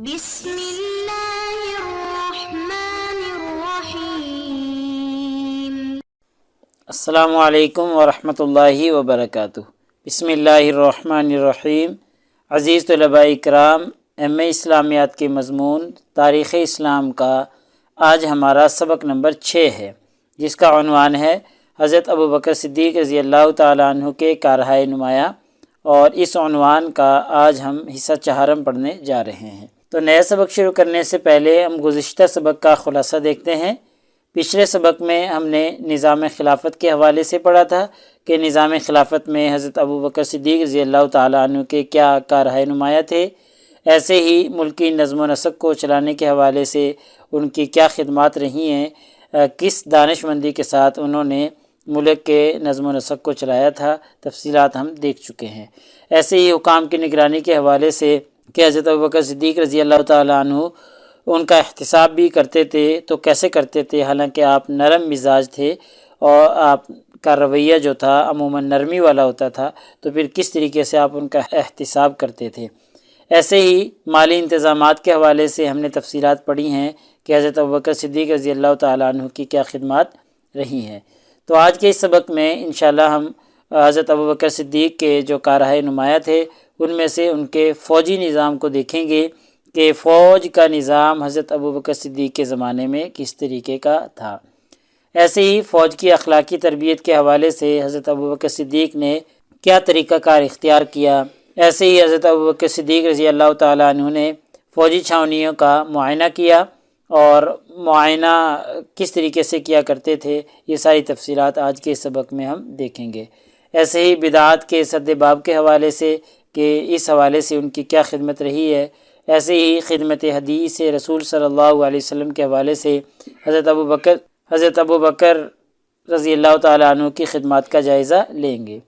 بسم اللہ الرحمن الرحیم۔ السلام علیکم ورحمۃ اللہ وبرکاتہ۔ بسم اللہ الرحمن الرحیم۔ عزیز طلباء اکرام، ایم اے اسلامیات کے مضمون تاریخ اسلام کا آج ہمارا سبق نمبر 6 ہے، جس کا عنوان ہے حضرت ابوبکر صدیق رضی اللہ تعالیٰ عنہ کے کارہائے نمایاں، اور اس عنوان کا آج ہم حصہ چہارم پڑھنے جا رہے ہیں۔ تو نیا سبق شروع کرنے سے پہلے ہم گزشتہ سبق کا خلاصہ دیکھتے ہیں۔ پچھلے سبق میں ہم نے نظام خلافت کے حوالے سے پڑھا تھا کہ نظام خلافت میں حضرت ابوبکر صدیق رضی اللہ تعالیٰ عنہ کے کیا کارہائے نمایاں تھے، ایسے ہی ملکی نظم و نسق کو چلانے کے حوالے سے ان کی کیا خدمات رہی ہیں، کس دانش مندی کے ساتھ انہوں نے ملک کے نظم و نسق کو چلایا تھا، تفصیلات ہم دیکھ چکے ہیں۔ ایسے ہی حکام کی نگرانی کے حوالے سے کہ حضرت ابوبکر صدیق رضی اللہ تعالیٰ عنہ ان کا احتساب بھی کرتے تھے، تو کیسے کرتے تھے؟ حالانکہ آپ نرم مزاج تھے اور آپ کا رویہ جو تھا عموماً نرمی والا ہوتا تھا، تو پھر کس طریقے سے آپ ان کا احتساب کرتے تھے۔ ایسے ہی مالی انتظامات کے حوالے سے ہم نے تفصیلات پڑھی ہیں کہ حضرت ابوبکر صدیق رضی اللہ تعالیٰ عنہ کی کیا خدمات رہی ہیں۔ تو آج کے اس سبق میں انشاءاللہ ہم حضرت ابوبکر صدیق کے جو کارہائے نمایاں تھے ان میں سے ان کے فوجی نظام کو دیکھیں گے کہ فوج کا نظام حضرت ابوبکر صدیق کے زمانے میں کس طریقے کا تھا۔ ایسے ہی فوج کی اخلاقی تربیت کے حوالے سے حضرت ابوبکر صدیق نے کیا طریقہ کار اختیار کیا۔ ایسے ہی حضرت ابوبکر صدیق رضی اللہ تعالیٰ عنہ نے فوجی چھاؤنیوں کا معائنہ کیا، اور معائنہ کس طریقے سے کیا کرتے تھے، یہ ساری تفصیلات آج کے سبق میں ہم دیکھیں گے۔ ایسے ہی بدعات کے سد باب کے حوالے سے کہ اس حوالے سے ان کی کیا خدمت رہی ہے۔ ایسے ہی خدمت حدیث رسول صلی اللہ علیہ وسلم کے حوالے سے حضرت ابوبکر رضی اللہ تعالیٰ عنہ کی خدمات کا جائزہ لیں گے۔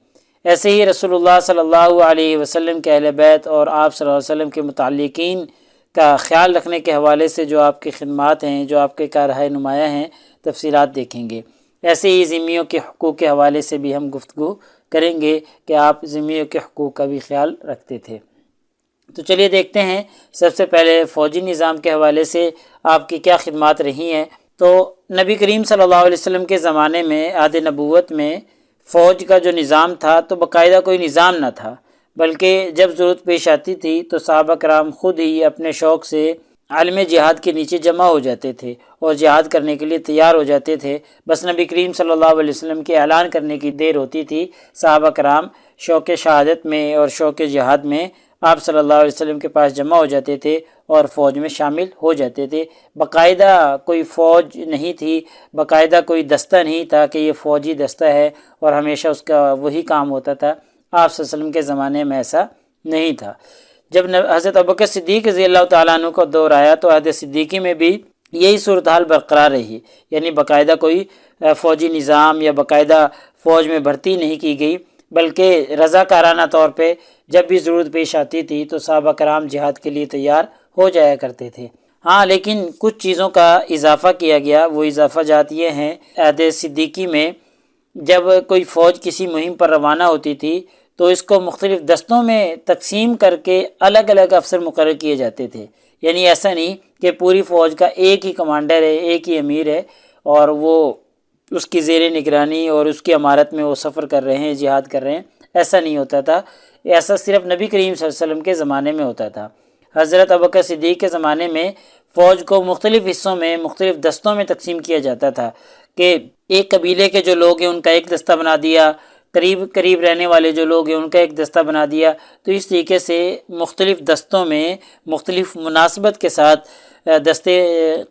ایسے ہی رسول اللہ صلی اللہ علیہ وسلم کے اہل بیت اور آپ صلی اللہ علیہ وسلم کے متعلقین کا خیال رکھنے کے حوالے سے جو آپ کی خدمات ہیں، جو آپ کے کارہائے نمایاں ہیں، تفصیلات دیکھیں گے۔ ایسے ہی ذمیوں کے حقوق کے حوالے سے بھی ہم گفتگو کریں گے کہ آپ ذمیوں کے حقوق کا بھی خیال رکھتے تھے۔ تو چلیے دیکھتے ہیں، سب سے پہلے فوجی نظام کے حوالے سے آپ کی کیا خدمات رہی ہیں۔ تو نبی کریم صلی اللہ علیہ وسلم کے زمانے میں عہد نبوت میں فوج کا جو نظام تھا تو باقاعدہ کوئی نظام نہ تھا، بلکہ جب ضرورت پیش آتی تھی تو صحابہ کرام خود ہی اپنے شوق سے عالم جہاد کے نیچے جمع ہو جاتے تھے اور جہاد کرنے کے لیے تیار ہو جاتے تھے۔ بس نبی کریم صلی اللہ علیہ وسلم کے اعلان کرنے کی دیر ہوتی تھی، صحابہ کرام شوق شہادت میں اور شوق جہاد میں آپ صلی اللہ علیہ وسلم کے پاس جمع ہو جاتے تھے اور فوج میں شامل ہو جاتے تھے۔ باقاعدہ کوئی فوج نہیں تھی، باقاعدہ کوئی دستہ نہیں تھا کہ یہ فوجی دستہ ہے اور ہمیشہ اس کا وہی کام ہوتا تھا۔ آپ صلی اللہ علیہ وسلم کے زمانے میں ایسا نہیں تھا۔ جب حضرت ابوبکر صدیق رضی اللہ تعالیٰ عنہ کو دور آیا تو عہد صدیقی میں بھی یہی صورتحال برقرار رہی، یعنی باقاعدہ کوئی فوجی نظام یا باقاعدہ فوج میں بھرتی نہیں کی گئی، بلکہ رضاکارانہ طور پہ جب بھی ضرورت پیش آتی تھی تو صحابہ کرام جہاد کے لیے تیار ہو جایا کرتے تھے۔ ہاں، لیکن کچھ چیزوں کا اضافہ کیا گیا۔ وہ اضافہ جات یہ ہیں، عہد صدیقی میں جب کوئی فوج کسی مہم پر روانہ ہوتی تھی تو اس کو مختلف دستوں میں تقسیم کر کے الگ الگ افسر مقرر کیے جاتے تھے، یعنی ایسا نہیں کہ پوری فوج کا ایک ہی کمانڈر ہے، ایک ہی امیر ہے اور وہ اس کی زیر نگرانی اور اس کی امارت میں وہ سفر کر رہے ہیں، جہاد کر رہے ہیں۔ ایسا نہیں ہوتا تھا، ایسا صرف نبی کریم صلی اللہ علیہ وسلم کے زمانے میں ہوتا تھا۔ حضرت ابوبکر صدیق کے زمانے میں فوج کو مختلف حصوں میں مختلف دستوں میں تقسیم کیا جاتا تھا کہ ایک قبیلے کے جو لوگ ہیں ان کا ایک دستہ بنا دیا، قریب رہنے والے جو لوگ ہیں ان کا ایک دستہ بنا دیا۔ تو اس طریقے سے مختلف دستوں میں مختلف مناسبت کے ساتھ دستے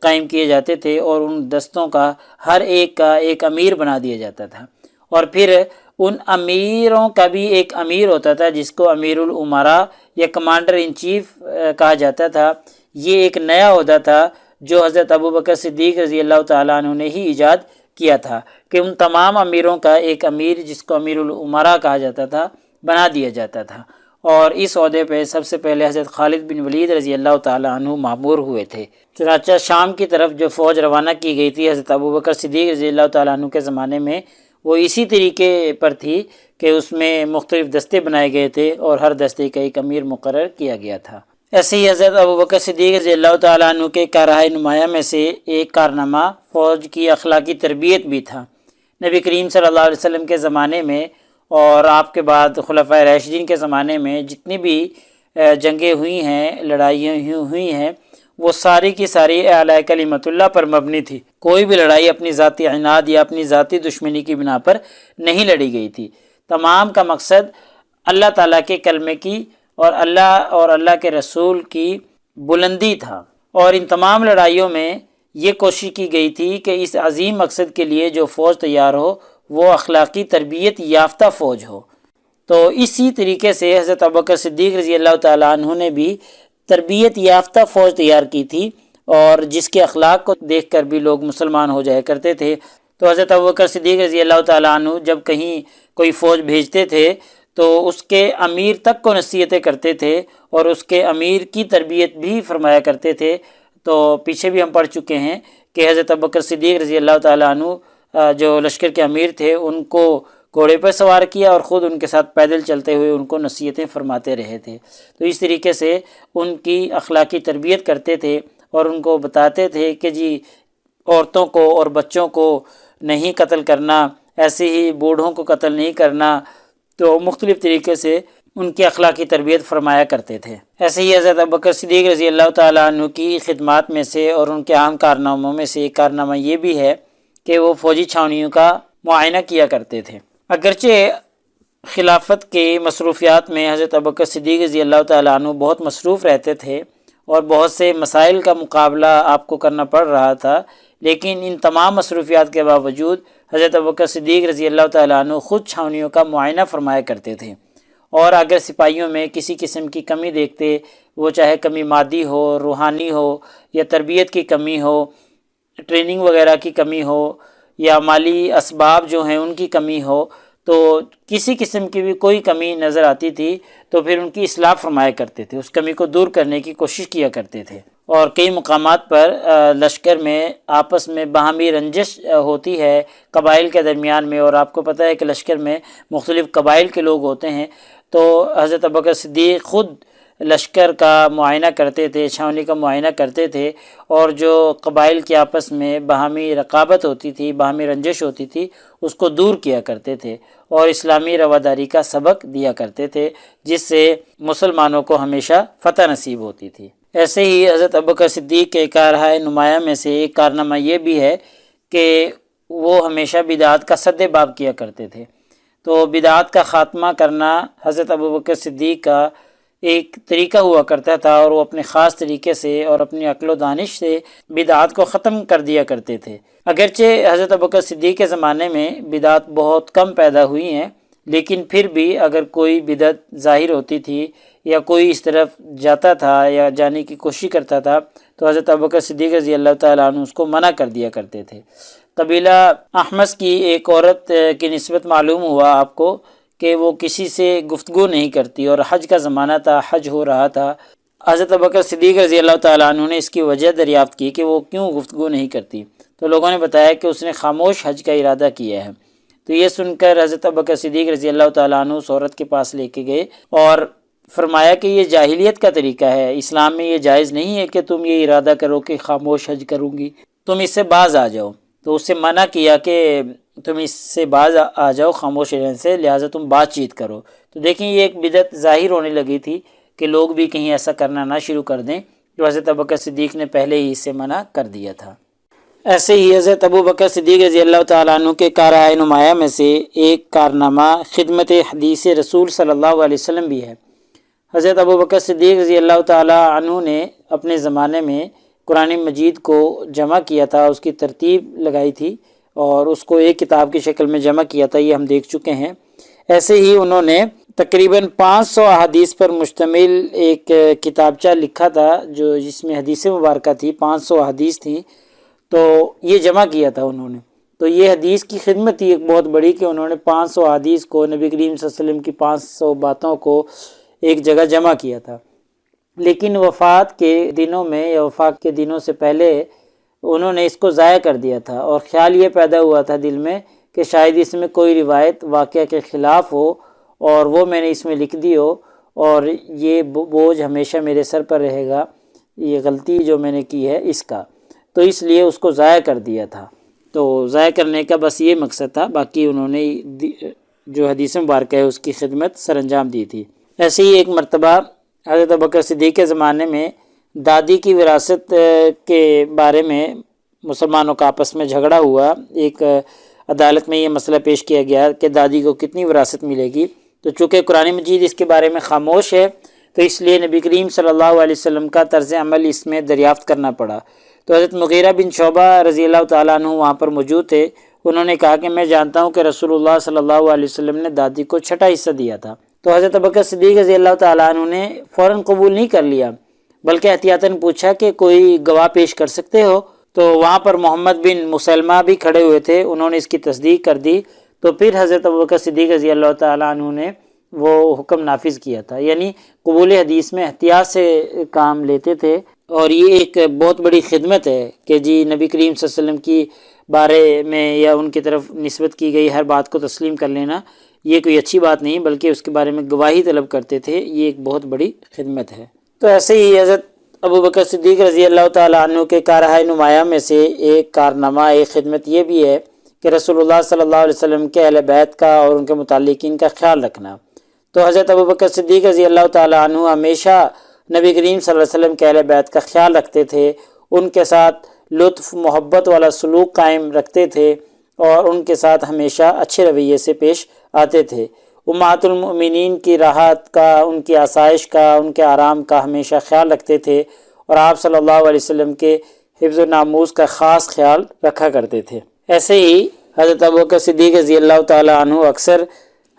قائم کیے جاتے تھے اور ان دستوں کا ہر ایک کا ایک امیر بنا دیا جاتا تھا، اور پھر ان امیروں کا بھی ایک امیر ہوتا تھا جس کو امیر الامراء یا کمانڈر ان چیف کہا جاتا تھا۔ یہ ایک نیا عہدہ تھا جو حضرت ابوبکر صدیق رضی اللہ تعالیٰ عنہ نے ہی ایجاد کیا تھا کہ ان تمام امیروں کا ایک امیر جس کو امیر الامراء کہا جاتا تھا بنا دیا جاتا تھا، اور اس عہدے پہ سب سے پہلے حضرت خالد بن ولید رضی اللہ تعالیٰ عنہ مامور ہوئے تھے۔ چنانچہ شام کی طرف جو فوج روانہ کی گئی تھی حضرت ابوبکر صدیق رضی اللہ تعالیٰ عنہ کے زمانے میں، وہ اسی طریقے پر تھی کہ اس میں مختلف دستے بنائے گئے تھے اور ہر دستے کا ایک امیر مقرر کیا گیا تھا۔ ایسے ہی حضرت ابوبکر صدیق رضی اللہ تعالیٰ عنہ کے کارہائے نمایاں میں سے ایک کارنامہ فوج کی اخلاقی تربیت بھی تھا۔ نبی کریم صلی اللہ علیہ وسلم کے زمانے میں اور آپ کے بعد خلفائے راشدین کے زمانے میں جتنی بھی جنگیں ہوئی ہیں، لڑائیاں ہوئی ہیں، وہ ساری کی ساری اعلیٰ کلمت اللہ پر مبنی تھی۔ کوئی بھی لڑائی اپنی ذاتی عناد یا اپنی ذاتی دشمنی کی بنا پر نہیں لڑی گئی تھی۔ تمام کا مقصد اللہ تعالیٰ کے کلمے کی اور اللہ کے رسول کی بلندی تھا، اور ان تمام لڑائیوں میں یہ کوشش کی گئی تھی کہ اس عظیم مقصد کے لیے جو فوج تیار ہو وہ اخلاقی تربیت یافتہ فوج ہو۔ تو اسی طریقے سے حضرت ابوبکر صدیق رضی اللہ تعالیٰ عنہ نے بھی تربیت یافتہ فوج تیار کی تھی، اور جس کے اخلاق کو دیکھ کر بھی لوگ مسلمان ہو جایا کرتے تھے۔ تو حضرت ابوبکر صدیق رضی اللہ تعالیٰ عنہ جب کہیں کوئی فوج بھیجتے تھے تو اس کے امیر تک کو نصیحتیں کرتے تھے اور اس کے امیر کی تربیت بھی فرمایا کرتے تھے۔ تو پیچھے بھی ہم پڑھ چکے ہیں کہ حضرت ابوبکر صدیق رضی اللہ تعالیٰ عنہ جو لشکر کے امیر تھے ان کو گھوڑے پر سوار کیا اور خود ان کے ساتھ پیدل چلتے ہوئے ان کو نصیحتیں فرماتے رہے تھے۔ تو اس طریقے سے ان کی اخلاقی تربیت کرتے تھے اور ان کو بتاتے تھے کہ جی عورتوں کو اور بچوں کو نہیں قتل کرنا، ایسے ہی بوڑھوں کو قتل نہیں کرنا۔ تو مختلف طریقے سے ان کی اخلاقی تربیت فرمایا کرتے تھے۔ ایسے ہی حضرت ابوبکر صدیق رضی اللہ تعالیٰ عنہ کی خدمات میں سے اور ان کے اہم کارناموں میں سے ایک کارنامہ یہ بھی ہے کہ وہ فوجی چھاونیوں کا معائنہ کیا کرتے تھے۔ اگرچہ خلافت کے مصروفیات میں حضرت ابوبکر صدیق رضی اللہ تعالیٰ عنہ بہت مصروف رہتے تھے اور بہت سے مسائل کا مقابلہ آپ کو کرنا پڑ رہا تھا، لیکن ان تمام مصروفیات کے باوجود حضرت ابوبکر صدیق رضی اللہ تعالیٰ عنہ خود چھاونیوں کا معائنہ فرمایا کرتے تھے، اور اگر سپاہیوں میں کسی قسم کی کمی دیکھتے، وہ چاہے کمی مادی ہو، روحانی ہو، یا تربیت کی کمی ہو، ٹریننگ وغیرہ کی کمی ہو، یا مالی اسباب جو ہیں ان کی کمی ہو، تو کسی قسم کی بھی کوئی کمی نظر آتی تھی تو پھر ان کی اصلاح فرمایا کرتے تھے، اس کمی کو دور کرنے کی کوشش کیا کرتے تھے۔ اور کئی مقامات پر لشکر میں آپس میں باہمی رنجش ہوتی ہے قبائل کے درمیان میں، اور آپ کو پتہ ہے کہ لشکر میں مختلف قبائل کے لوگ ہوتے ہیں، تو حضرت ابوبکر صدیق خود لشکر کا معائنہ کرتے تھے، چھاونی کا معائنہ کرتے تھے، اور جو قبائل کے آپس میں باہمی رقابت ہوتی تھی، باہمی رنجش ہوتی تھی، اس کو دور کیا کرتے تھے اور اسلامی رواداری کا سبق دیا کرتے تھے، جس سے مسلمانوں کو ہمیشہ فتح نصیب ہوتی تھی۔ ایسے ہی حضرت ابوبکر صدیق کے کارہائے نمایاں میں سے ایک کارنامہ یہ بھی ہے کہ وہ ہمیشہ بدعات کا سد باب کیا کرتے تھے۔ تو بدعات کا خاتمہ کرنا حضرت ابوبکر صدیق کا ایک طریقہ ہوا کرتا تھا، اور وہ اپنے خاص طریقے سے اور اپنی عقل و دانش سے بدعات کو ختم کر دیا کرتے تھے۔ اگرچہ حضرت ابوبکر صدیق کے زمانے میں بدعات بہت کم پیدا ہوئی ہیں، لیکن پھر بھی اگر کوئی بدعت ظاہر ہوتی تھی یا کوئی اس طرف جاتا تھا یا جانے کی کوشش کرتا تھا تو حضرت ابوبکر صدیق رضی اللہ تعالیٰ عنہ اس کو منع کر دیا کرتے تھے۔ قبیلہ احمس کی ایک عورت کی نسبت معلوم ہوا آپ کو کہ وہ کسی سے گفتگو نہیں کرتی، اور حج کا زمانہ تھا، حج ہو رہا تھا۔ حضرت ابوبکر صدیق رضی اللہ تعالیٰ عنہ نے اس کی وجہ دریافت کی کہ وہ کیوں گفتگو نہیں کرتی، تو لوگوں نے بتایا کہ اس نے خاموش حج کا ارادہ کیا ہے۔ تو یہ سن کر حضرت ابوبکر صدیق رضی اللہ تعالیٰ عنہ اس عورت کے پاس لے کے گئے اور فرمایا کہ یہ جاہلیت کا طریقہ ہے، اسلام میں یہ جائز نہیں ہے کہ تم یہ ارادہ کرو کہ خاموش حج کروں گی، تم اس سے باز آ جاؤ۔ تو اس سے منع کیا کہ تم اس سے باز آ جاؤ خاموش رہنے سے، لہٰذا تم بات چیت کرو۔ تو دیکھیں یہ ایک بدعت ظاہر ہونے لگی تھی کہ لوگ بھی کہیں ایسا کرنا نہ شروع کر دیں، جو حضرت ابوبکر صدیق نے پہلے ہی اس سے منع کر دیا تھا۔ ایسے ہی حضرت ابوبکر صدیق رضی اللہ تعالیٰ عنہ کے کارہائے نمایاں میں سے ایک کارنامہ خدمت حدیث رسول صلی اللہ علیہ وسلم بھی ہے۔ حضرت ابوبکر صدیق رضی اللہ تعالیٰ عنہ نے اپنے زمانے میں قرآن مجید کو جمع کیا تھا، اس کی ترتیب لگائی تھی اور اس کو ایک کتاب کی شکل میں جمع کیا تھا، یہ ہم دیکھ چکے ہیں۔ ایسے ہی انہوں نے تقریباً 500 احادیث پر مشتمل ایک کتابچہ لکھا تھا جو جس میں حدیث مبارکہ تھی، 500 احادیث تھیں، تو یہ جمع کیا تھا انہوں نے۔ تو یہ حدیث کی خدمت تھی ایک بہت بڑی کہ انہوں نے 500 احادیث کو، نبی کریم صلی اللہ علیہ وسلم کی 500 باتوں کو ایک جگہ جمع کیا تھا۔ لیکن وفات کے دنوں میں یا وفات کے دنوں سے پہلے انہوں نے اس کو ضائع کر دیا تھا، اور خیال یہ پیدا ہوا تھا دل میں کہ شاید اس میں کوئی روایت واقعہ کے خلاف ہو اور وہ میں نے اس میں لکھ دی ہو، اور یہ بوجھ ہمیشہ میرے سر پر رہے گا، یہ غلطی جو میں نے کی ہے اس کا، تو اس لیے اس کو ضائع کر دیا تھا۔ تو ضائع کرنے کا بس یہ مقصد تھا، باقی انہوں نے جو حدیث مبارکہ ہے اس کی خدمت سر انجام دی تھی۔ ایسے ہی ایک مرتبہ حضرت ابوبکر صدیق کے زمانے میں دادی کی وراثت کے بارے میں مسلمانوں کا آپس میں جھگڑا ہوا۔ ایک عدالت میں یہ مسئلہ پیش کیا گیا کہ دادی کو کتنی وراثت ملے گی، تو چونکہ قرآن مجید اس کے بارے میں خاموش ہے تو اس لیے نبی کریم صلی اللہ علیہ وسلم کا طرز عمل اس میں دریافت کرنا پڑا۔ تو حضرت مغیرہ بن شعبہ رضی اللہ تعالیٰ عنہ وہاں پر موجود تھے۔ انہوں نے کہا کہ میں جانتا ہوں کہ رسول اللہ صلی اللہ علیہ وسلم نے دادی کو 6واں حصہ دیا تھا۔ تو حضرت ابوبکر صدیق رضی اللہ تعالیٰ عنہ نے فوراً قبول نہیں کر لیا، بلکہ احتیاطاً پوچھا کہ کوئی گواہ پیش کر سکتے ہو؟ تو وہاں پر محمد بن مسلمہ بھی کھڑے ہوئے تھے، انہوں نے اس کی تصدیق کر دی۔ تو پھر حضرت ابوبکر صدیق رضی اللہ تعالیٰ عنہ نے وہ حکم نافذ کیا تھا، یعنی قبول حدیث میں احتیاط سے کام لیتے تھے۔ اور یہ ایک بہت بڑی خدمت ہے کہ جی نبی کریم صلی اللہ علیہ وسلم کی بارے میں یا ان کی طرف نسبت کی گئی ہر بات کو تسلیم کر لینا یہ کوئی اچھی بات نہیں، بلکہ اس کے بارے میں گواہی طلب کرتے تھے، یہ ایک بہت بڑی خدمت ہے۔ تو ایسے ہی حضرت ابوبکر صدیق رضی اللہ تعالیٰ عنہ کے کارہائے نمایاں میں سے ایک کارنامہ، ایک خدمت یہ بھی ہے کہ رسول اللہ صلی اللہ علیہ وسلم کے اہل بیت کا اور ان کے متعلقین کا خیال رکھنا۔ تو حضرت ابوبکر صدیق رضی اللہ تعالیٰ عنہ ہمیشہ نبی کریم صلی اللہ علیہ وسلم کے اہل بیت کا خیال رکھتے تھے، ان کے ساتھ لطف محبت والا سلوک قائم رکھتے تھے اور ان کے ساتھ ہمیشہ اچھے رویے سے پیش آتے تھے۔ امہات المؤمنین کی راحت کا، ان کی آسائش کا، ان کے آرام کا ہمیشہ خیال رکھتے تھے اور آپ صلی اللہ علیہ وسلم کے حفظ و ناموس کا خاص خیال رکھا کرتے تھے۔ ایسے ہی حضرت ابوبکر صدیق رضی اللہ تعالیٰ عنہ اکثر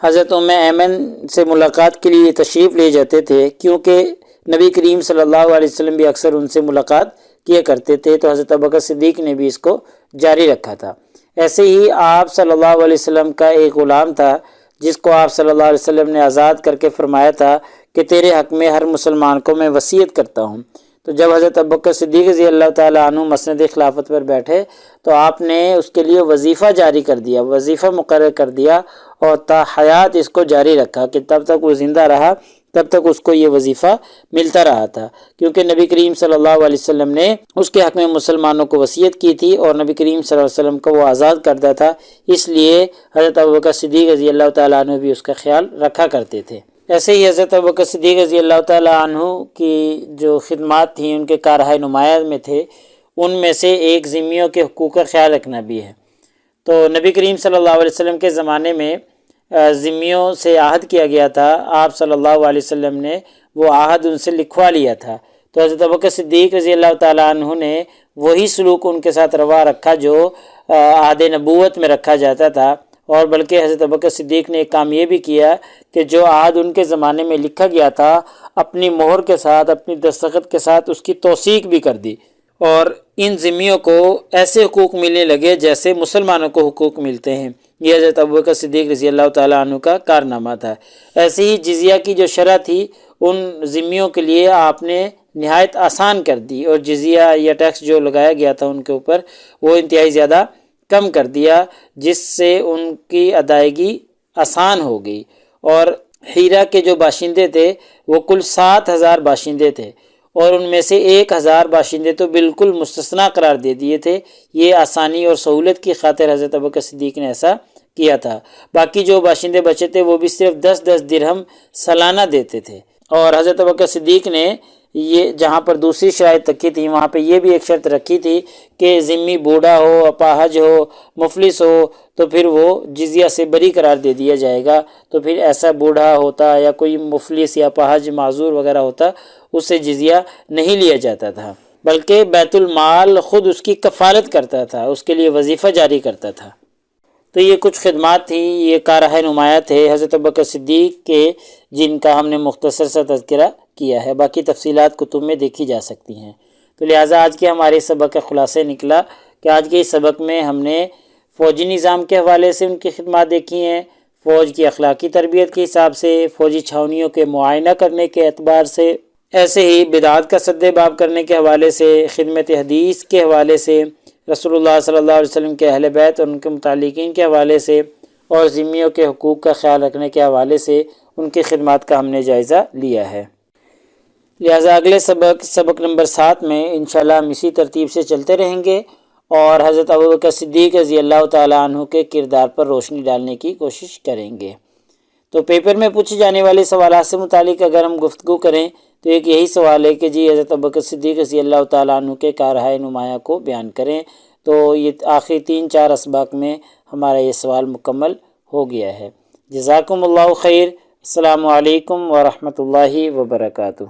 حضرت ام ایمن سے ملاقات کے لیے تشریف لے جاتے تھے، کیونکہ نبی کریم صلی اللہ علیہ وسلم بھی اکثر ان سے ملاقات کیا کرتے تھے، تو حضرت ابوبکر صدیق نے بھی اس کو جاری رکھا تھا۔ ایسے ہی آپ صلی اللہ علیہ وسلم کا ایک غلام تھا جس کو آپ صلی اللہ علیہ وسلم نے آزاد کر کے فرمایا تھا کہ تیرے حق میں ہر مسلمان کو میں وصیت کرتا ہوں۔ تو جب حضرت ابوبکر صدیق رضی اللہ تعالیٰ عنہ مسند خلافت پر بیٹھے تو آپ نے اس کے لیے وظیفہ جاری کر دیا، وظیفہ مقرر کر دیا اور تا حیات اس کو جاری رکھا کہ تب تک وہ زندہ رہا تب تک اس کو یہ وظیفہ ملتا رہا تھا، کیونکہ نبی کریم صلی اللہ علیہ وسلم نے اس کے حق میں مسلمانوں کو وصیت کی تھی اور نبی کریم صلی اللہ علیہ وسلم کو وہ آزاد کرتا تھا، اس لیے حضرت ابوبکر صدیق رضی اللہ تعالیٰ عنہ بھی اس کا خیال رکھا کرتے تھے۔ ایسے ہی حضرت ابوبکر صدیق رضی اللہ تعالیٰ عنہ کی جو خدمات تھیں ان کے کارہائے نمایاں میں تھے، ان میں سے ایک ذمیوں کے حقوق کا خیال رکھنا بھی ہے۔ تو نبی کریم صلی اللہ علیہ وسلم کے زمانے میں ذمیوں سے عہد کیا گیا تھا، آپ صلی اللہ علیہ وسلم نے وہ عہد ان سے لکھوا لیا تھا، تو حضرت ابوبکر صدیق رضی اللہ تعالیٰ عنہ نے وہی سلوک ان کے ساتھ روا رکھا جو عہد نبوت میں رکھا جاتا تھا، اور بلکہ حضرت ابوبکر صدیق نے ایک کام یہ بھی کیا کہ جو عہد ان کے زمانے میں لکھا گیا تھا اپنی مہر کے ساتھ، اپنی دستخط کے ساتھ اس کی توثیق بھی کر دی، اور ان ذمیوں کو ایسے حقوق ملنے لگے جیسے مسلمانوں کو حقوق ملتے ہیں۔ یہ حضرت ابوبکر صدیق رضی اللہ تعالیٰ عنہ کا کارنامہ تھا۔ ایسے ہی جزیہ کی جو شرح تھی ان ذمیوں کے لیے آپ نے نہایت آسان کر دی، اور جزیہ یا ٹیکس جو لگایا گیا تھا ان کے اوپر وہ انتہائی زیادہ کم کر دیا، جس سے ان کی ادائیگی آسان ہو گئی۔ اور ہیرا کے جو باشندے تھے وہ کل 7,000 باشندے تھے، اور ان میں سے 1,000 باشندے تو بالکل مستثنا قرار دے دیے تھے۔ یہ آسانی اور سہولت کی خاطر حضرت ابوبکر صدیق نے ایسا کیا تھا۔ باقی جو باشندے بچے تھے وہ بھی صرف 10 درہم سالانہ دیتے تھے۔ اور حضرت ابوبکر صدیق نے یہ جہاں پر دوسری شرائط رکھی تھی وہاں پہ یہ بھی ایک شرط رکھی تھی کہ ذمی بوڑھا ہو، اپاہج ہو، مفلس ہو تو پھر وہ جزیہ سے بری قرار دے دیا جائے گا۔ تو پھر ایسا بوڑھا ہوتا یا کوئی مفلس یا اپاہج معذور وغیرہ ہوتا اس سے جزیہ نہیں لیا جاتا تھا، بلکہ بیت المال خود اس کی کفالت کرتا تھا، اس کے لیے وظیفہ جاری کرتا تھا۔ تو یہ کچھ خدمات تھیں، یہ کارہائے نمایاں تھے حضرت ابوبکر صدیق کے، جن کا ہم نے مختصر سا تذکرہ کیا ہے، باقی تفصیلات کتب میں دیکھی جا سکتی ہیں۔ تو لہٰذا آج کے ہمارے سبق کا خلاصہ نکلا کہ آج کے اس سبق میں ہم نے فوجی نظام کے حوالے سے ان کی خدمات دیکھی ہیں، فوج کی اخلاقی تربیت کے حساب سے، فوجی چھاونیوں کے معائنہ کرنے کے اعتبار سے، ایسے ہی بدعات کا سد باب کرنے کے حوالے سے، خدمت حدیث کے حوالے سے، رسول اللہ صلی اللہ علیہ وسلم کے اہل بیت اور ان کے متعلقین کے حوالے سے، اور ذمیوں کے حقوق کا خیال رکھنے کے حوالے سے، ان کی خدمات کا ہم نے جائزہ لیا ہے۔ لہٰذا اگلے سبق نمبر 7 میں انشاءاللہ ہم اسی ترتیب سے چلتے رہیں گے اور حضرت ابوبکر صدیق رضی اللہ تعالیٰ عنہ کے کردار پر روشنی ڈالنے کی کوشش کریں گے۔ تو پیپر میں پوچھے جانے والے سوالات سے متعلق اگر ہم گفتگو کریں تو ایک یہی سوال ہے کہ جی حضرت ابوبکر صدیق رضی اللہ تعالیٰ عنہ کے کارہائے نمایاں کو بیان کریں۔ تو یہ آخری 3-4 اسباق میں ہمارا یہ سوال مکمل ہو گیا ہے۔ جزاکم اللہ خیر۔ السلام علیکم ورحمۃ اللہ وبرکاتہ۔